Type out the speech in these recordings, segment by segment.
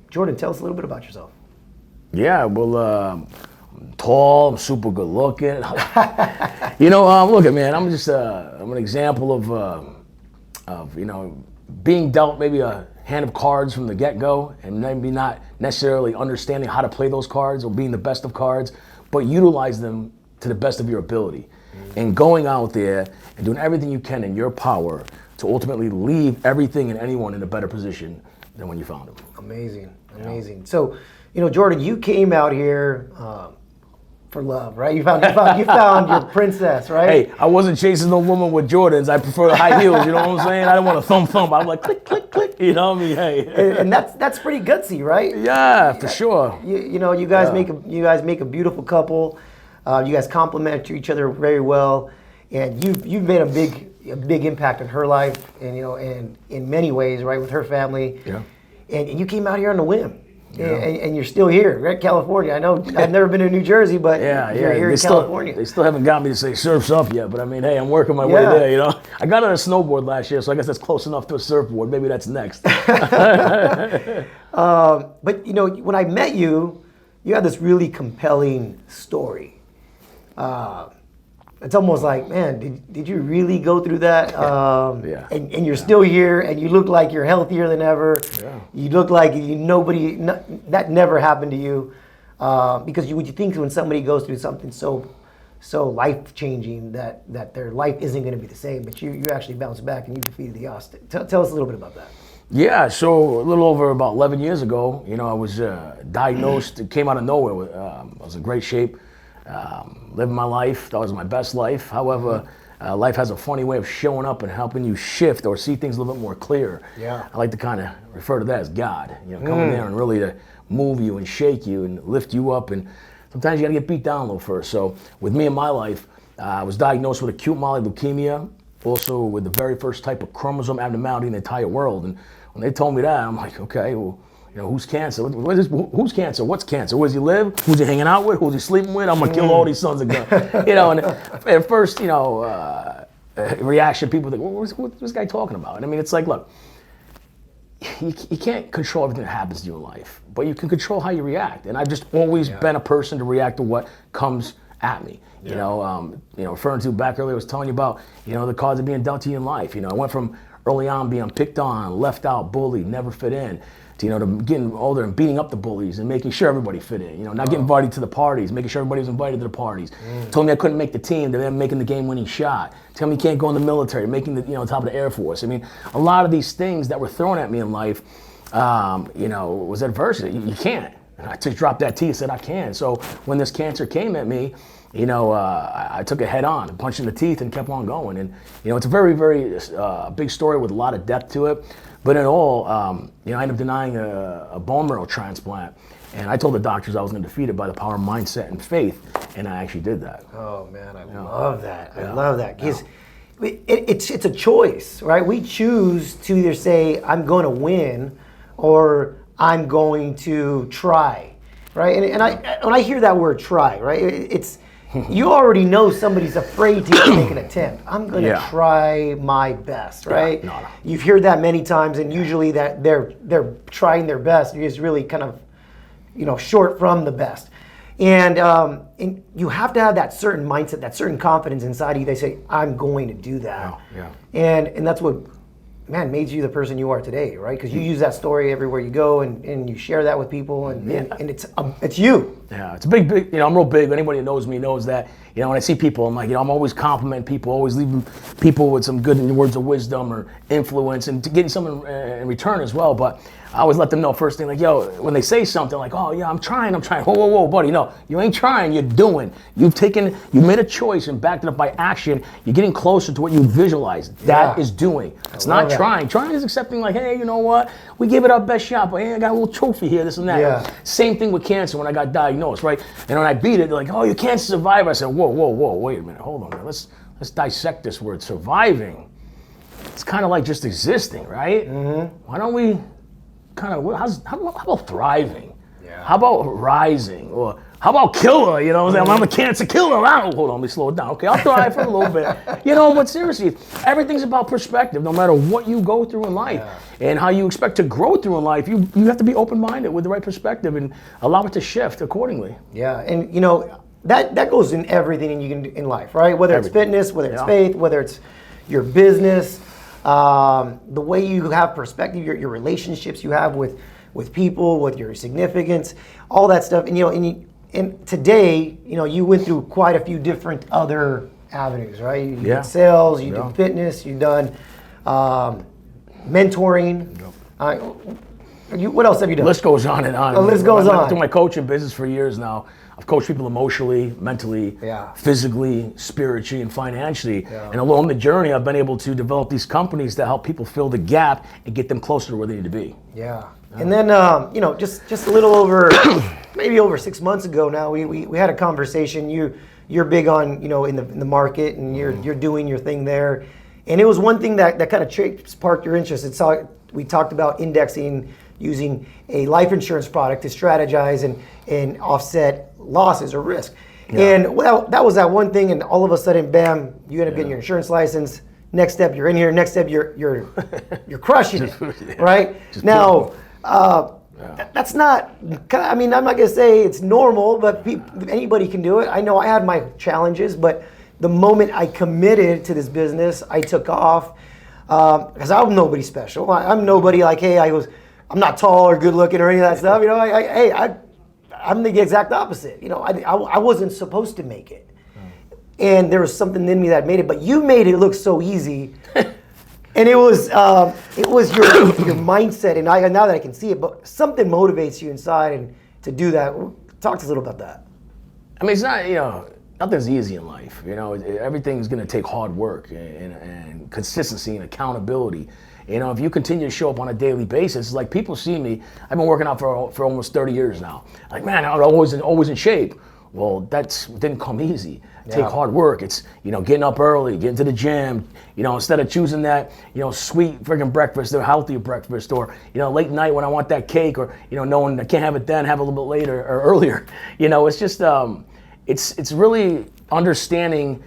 Jordan, tell us a little bit about yourself. Yeah, well, I'm tall, I'm super good looking. Look, man, I'm just I'm an example of being dealt maybe a hand of cards from the get-go, and maybe not necessarily understanding how to play those cards or being the best of cards, but utilize them to the best of your ability, and going out there and doing everything you can in your power to ultimately leave everything and anyone in a better position than when you found them. Amazing. So, Jordan, you came out here for love, right? You found your princess, right? Hey, I wasn't chasing no woman with Jordans. I prefer the high heels. You know what I'm saying? I didn't want to thump. I'm like click, click, click. You know what I mean? Hey. And that's pretty gutsy, right? Yeah, for sure. You guys make a beautiful couple. You guys complement each other very well, and you've made a big impact in her life, and and in many ways, right, with her family. Yeah. And you came out here on a whim. Yeah. And you're still here, right? California. I know I've never been to New Jersey, but you're here in California. They still haven't got me to say surf's up yet, but I mean, hey, I'm working my way there, I got on a snowboard last year, so I guess that's close enough to a surfboard. Maybe that's next. But when I met you, you had this really compelling story. It's almost like, man, did you really go through that? Yeah. And you're still here, and you look like you're healthier than ever. Yeah. You look like that never happened to you. Because you think when somebody goes through something so life-changing that their life isn't going to be the same, but you actually bounced back and you defeated the odds. Tell us a little bit about that. Yeah, so a little over about 11 years ago, I was diagnosed. It came out of nowhere. I was in great shape. Living my life, that was my best life. However, life has a funny way of showing up and helping you shift or see things a little bit more clear. Yeah. I like to kind of refer to that as God, coming there and really to move you and shake you and lift you up. And sometimes you got to get beat down a little first. So with me in my life, I was diagnosed with acute myeloid leukemia, also with the very first type of chromosome abnormality in the entire world. And when they told me that, I'm like, okay, well, who's cancer? Who's cancer? What's cancer? Where does he live? Who's he hanging out with? Who's he sleeping with? I'm gonna kill all these sons of guns. And at first, reaction, people think, what's this guy talking about? And I mean, it's like, look, you can't control everything that happens to you in life, but you can control how you react. And I've just always been a person to react to what comes at me. Referring to back earlier, I was telling you about, the cards of being dealt to you in life. I went from early on being picked on, left out, bullied, never fit in, to getting older and beating up the bullies and making sure everybody fit in. Not getting invited to the parties, making sure everybody was invited to the parties. Told me I couldn't make the team, they were making the game-winning shot. Tell me you can't go in the military, making the top of the Air Force. I mean, a lot of these things that were thrown at me in life, was adversity. You can't. And I just dropped that T and said I can. So when this cancer came at me, I took it head on, punched in the teeth, and kept on going. And it's a very, very big story with a lot of depth to it. But in all, I ended up denying a bone marrow transplant. And I told the doctors I was going to defeat it by the power of mindset and faith, and I actually did that. Oh man, I love that. I love that. Because it's a choice, right? We choose to either say I'm going to win or I'm going to try, right? And when I hear that word try, right, it's you already know somebody's afraid to make an attempt. I'm going to try my best, right? No. You've heard that many times, and usually that they're trying their best is really kind of, short from the best. And you have to have that certain mindset, that certain confidence inside you. They say, I'm going to do that. And that's what, man, made you the person you are today, right? Because you use that story everywhere you go, and you share that with people, and it's you. Yeah, it's a big, I'm real big. Anybody that knows me knows that, when I see people, I'm like, I'm always complimenting people, always leaving people with some good words of wisdom or influence, and getting something in return as well. But I always let them know first thing, like, when they say something like, oh yeah, I'm trying. Whoa, buddy, no, you ain't trying, you're doing. You made a choice and backed it up by action. You're getting closer to what you visualized. That is doing. It's not trying. Trying is accepting, like, hey, you know what? We gave it our best shot, but hey, I got a little trophy here, this and that. Yeah. Same thing with cancer when I got diagnosed, right? And when I beat it, they're like, oh, you can't survive. I said, whoa, wait a minute, hold on, man. Let's dissect this word. Surviving. It's kind of like just existing, right? Mm-hmm. Why don't we how about thriving? How about rising? Or how about killer? You know, I'm a cancer killer. Hold on, let me slow it down. Okay, I'll thrive for a little bit. You know, but seriously, everything's about perspective. No matter what you go through in life and how you expect to grow through in life, you have to be open-minded with the right perspective and allow it to shift accordingly. Yeah, and you know, that goes in everything you can do in life, right? Whether it's fitness, whether it's faith, whether it's your business, the way you have perspective, your relationships you have with people, with your significance, all that stuff. And you know, and today, you know, you went through quite a few different other avenues, right? You did sales, you did fitness, you've done mentoring. What else have you done? The list goes on and on. The list goes on. I've been doing my coaching business for years now. I've coached people emotionally, mentally, physically, spiritually, and financially. And along the journey, I've been able to develop these companies that help people fill the gap and get them closer to where they need to be. And then, you know, just a little over, maybe over 6 months ago now, we had a conversation. You're big on, you know, in the market, and you're doing your thing there. And it was one thing that kind of sparked your interest. We talked about indexing, using a life insurance product to strategize and offset losses or risk. And well, that was that one thing, and all of a sudden, bam, you end up getting your insurance license. Next step, you're in here. Next step, you're crushing it, right? Now, that's not, I mean, I'm not gonna say it's normal, but anybody can do it. I know I had my challenges, but the moment I committed to this business, I took off, because I'm nobody special. I'm nobody like, hey, I'm not tall or good looking or any of that stuff. You know, I'm the exact opposite. You know, I wasn't supposed to make it. And there was something in me that made it, but you made it look so easy. And it was your mindset, and now that I can see it, but something motivates you inside and to do that. Talk to us a little about that. I mean, it's not, you know, nothing's easy in life. You know, everything's going to take hard work and consistency and accountability. You know, if you continue to show up on a daily basis, like people see me, I've been working out for almost 30 years now. Like, man, I'm always in shape. Well, that didn't come easy. Take hard work. It's, you know, getting up early, getting to the gym, you know, instead of choosing that, you know, sweet friggin' breakfast or healthier breakfast, or, you know, late night when I want that cake, or, you know, knowing I can't have it then, have it a little bit later or earlier. You know, it's just, it's really understanding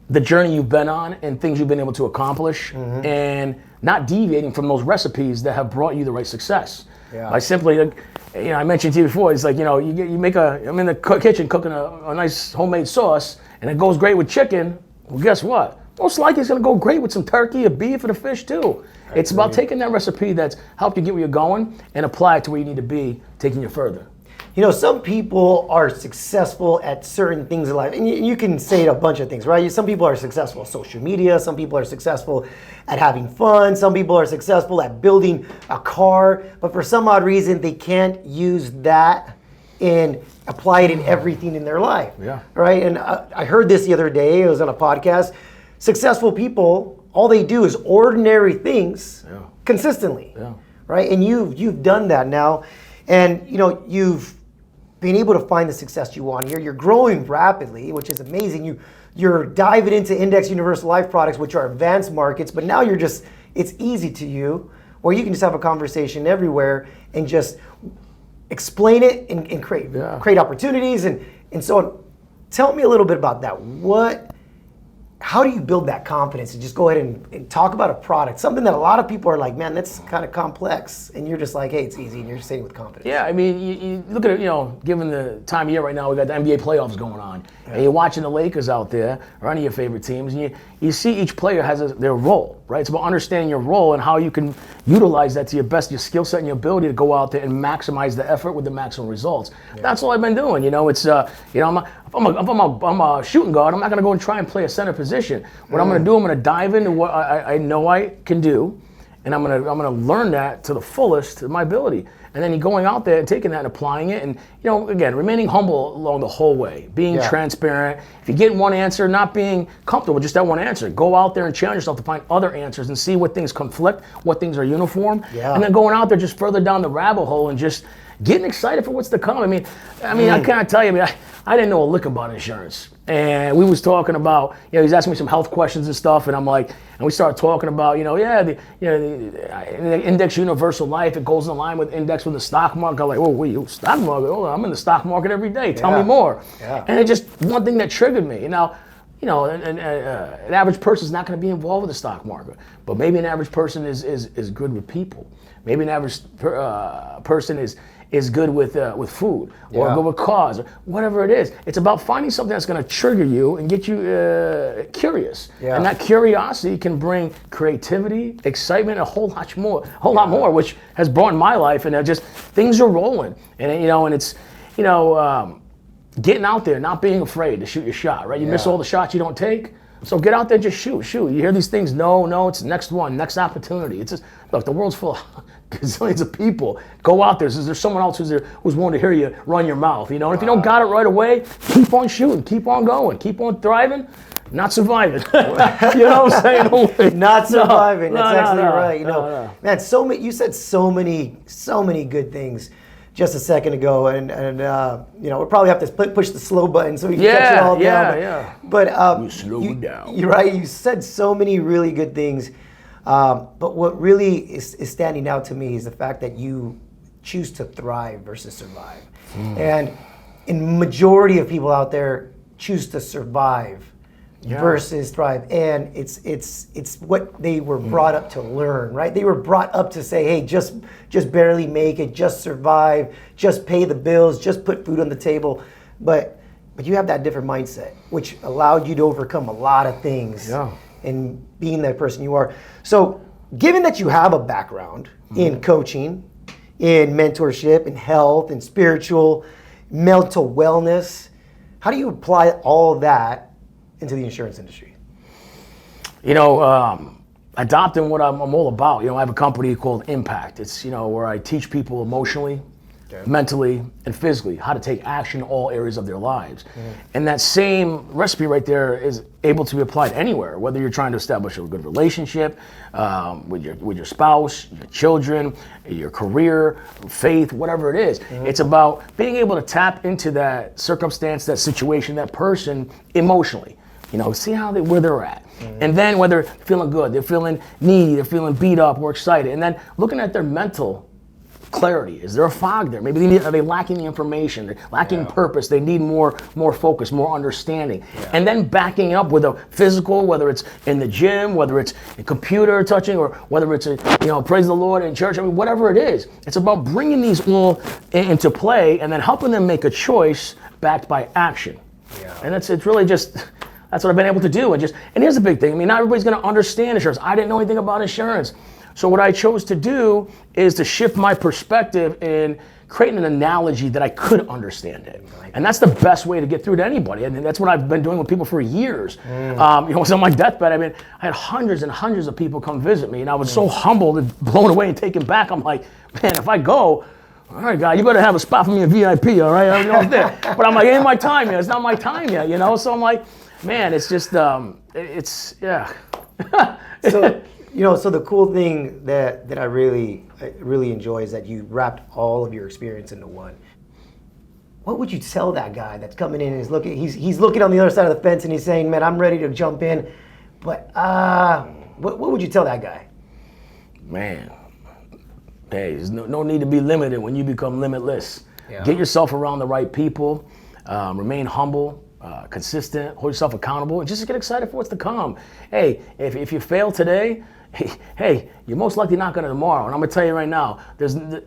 the journey you've been on and things you've been able to accomplish, and not deviating from those recipes that have brought you the right success. By simply, you know, I mentioned to you before, it's like, you know, I'm in the kitchen cooking a nice homemade sauce, and it goes great with chicken. Well, guess what? Most likely it's gonna go great with some turkey or beef or the fish too. It's about taking that recipe that's helped you get where you're going and apply it to where you need to be, taking you further. You know, some people are successful at certain things in life, and you can say a bunch of things, right? Some people are successful at social media, some people are successful at having fun, some people are successful at building a car, but for some odd reason, they can't use that and apply it in everything in their life, right? And I heard this the other day, it was on a podcast. Successful people, all they do is ordinary things consistently, right? And you've done that now, and you know, you've being able to find the success you want here. You're growing rapidly, which is amazing. You're diving into index universal life products, which are advanced markets, but now it's easy to you, where you can just have a conversation everywhere and just explain it and create opportunities and so on. Tell me a little bit about that. How do you build that confidence and just go ahead and talk about a product, something that a lot of people are like, man, that's kind of complex, and you're just like, hey, it's easy, and you're saying it with confidence. Yeah, I mean, you look at it, you know, given the time of year right now, we got the NBA playoffs going on, and you're watching the Lakers out there, or any of your favorite teams, and you see each player has their role, right? It's about understanding your role and how you can utilize that to your best, your skill set and your ability to go out there and maximize the effort with the maximum results. That's all I've been doing, you know. It's, you know, I'm a shooting guard, I'm not going to go and try and play a center position. What I'm going to do, I'm going to dive into what I know I can do, and I'm going to learn that to the fullest of my ability. And then you're going out there and taking that and applying it, and, you know, again, remaining humble along the whole way, being transparent. If you get one answer, not being comfortable with just that one answer, go out there and challenge yourself to find other answers and see what things conflict, what things are uniform, and then going out there just further down the rabbit hole and just getting excited for what's to come. I mean, I can't tell you, I didn't know a lick about insurance. And we was talking about, he's asking me some health questions and stuff, and I'm like, and we started talking about, the index universal life, it goes in line with index with the stock market. I'm like, oh, wait, stock market? Oh, I'm in the stock market every day. Tell me more. Yeah. And it just one thing that triggered me. Now, an average person is not going to be involved with the stock market, but maybe an average person is good with people. Maybe an average person is good with food or good with cars or whatever it is. It's about finding something that's going to trigger you and get you curious. Yeah. And that curiosity can bring creativity, excitement, a whole lot more, which has brought in my life. And just things are rolling, and it's getting out there, not being afraid to shoot your shot. Right? You miss all the shots you don't take. So get out there and just shoot. You hear these things, no, it's next one, next opportunity. It's just, look, the world's full of gazillions of people. Go out there. There's someone else who's willing to hear you run your mouth, And if you don't got it right away, keep on shooting, keep on going, keep on thriving, not surviving. You know what I'm saying? Not surviving. That's actually right. Man, you said so many good things just a second ago, and we'll probably have to push the slow button so we can catch it all down. But you slow it down. You're right. You said so many really good things, but what really is standing out to me is the fact that you choose to thrive versus survive. And in majority of people out there choose to survive versus thrive, and it's what they were brought up to learn, right? They were brought up to say, hey, just barely make it, just survive, just pay the bills, just put food on the table. But you have that different mindset, which allowed you to overcome a lot of things in being that person you are. So given that you have a background in coaching, in mentorship, in health, in spiritual, mental wellness, how do you apply all of that into the insurance industry? Adopting what I'm all about. I have a company called Impact. It's, where I teach people emotionally, mentally, and physically how to take action in all areas of their lives. And that same recipe right there is able to be applied anywhere, whether you're trying to establish a good relationship with your spouse, your children, your career, faith, whatever it is. It's about being able to tap into that circumstance, that situation, that person emotionally. See where they're at. And then whether they're feeling good, they're feeling needy, they're feeling beat up or excited. And then looking at their mental clarity. Is there a fog there? Maybe are they lacking the information? They're lacking purpose. They need more focus, more understanding. And then backing up with a physical, whether it's in the gym, whether it's a computer touching, or whether it's praise the Lord in church. whatever it is. It's about bringing these all into play and then helping them make a choice backed by action. And it's really just... That's what I've been able to do. And here's the big thing. Not everybody's going to understand insurance. I didn't know anything about insurance. So what I chose to do is to shift my perspective in creating an analogy that I could understand it. And that's the best way to get through to anybody. And that's what I've been doing with people for years. I was on my deathbed. I had hundreds and hundreds of people come visit me, and I was so humbled and blown away and taken back. I'm like, man, if I go, all right, guy, you better have a spot for me in VIP, all right? But I'm like, it ain't my time yet. It's not my time yet, So I'm like, man, it's just, So, so the cool thing that I really enjoy is that you wrapped all of your experience into one. What would you tell that guy that's coming in and he's looking on the other side of the fence and he's saying, man, I'm ready to jump in, but what would you tell that guy? Man, hey, there's no need to be limited when you become limitless. Get yourself around the right people, remain humble, consistent, hold yourself accountable, and just get excited for what's to come. Hey, if you fail today, hey, you're most likely not gonna tomorrow. And I'm gonna tell you right now,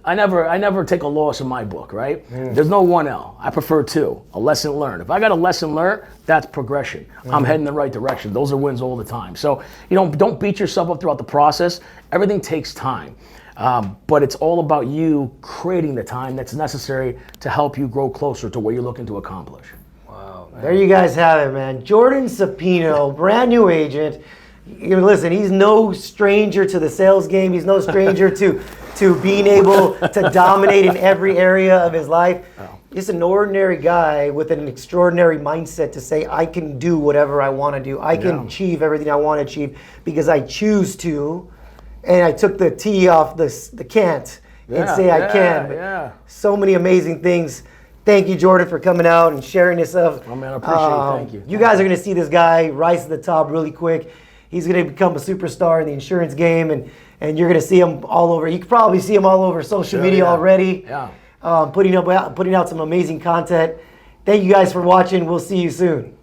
I never take a loss in my book, right? There's no 1L. I prefer 2, a lesson learned. If I got a lesson learned, that's progression. I'm heading the right direction. Those are wins all the time. So don't beat yourself up throughout the process. Everything takes time. But it's all about you creating the time that's necessary to help you grow closer to what you're looking to accomplish. There you guys have it, man. Jordan Supino, brand new agent. Listen, he's no stranger to the sales game. He's no stranger to being able to dominate in every area of his life. Just an ordinary guy with an extraordinary mindset to say, I can do whatever I want to do. I can achieve everything I want to achieve because I choose to. And I took the T off the can't and say I can. So many amazing things thank you, Jordan, for coming out and sharing this stuff. Oh, man, I appreciate it. Thank you. You guys are going to see this guy rise to the top really quick. He's going to become a superstar in the insurance game, and you're going to see him all over. You can probably see him all over social media already. Yeah. Putting out some amazing content. Thank you guys for watching. We'll see you soon.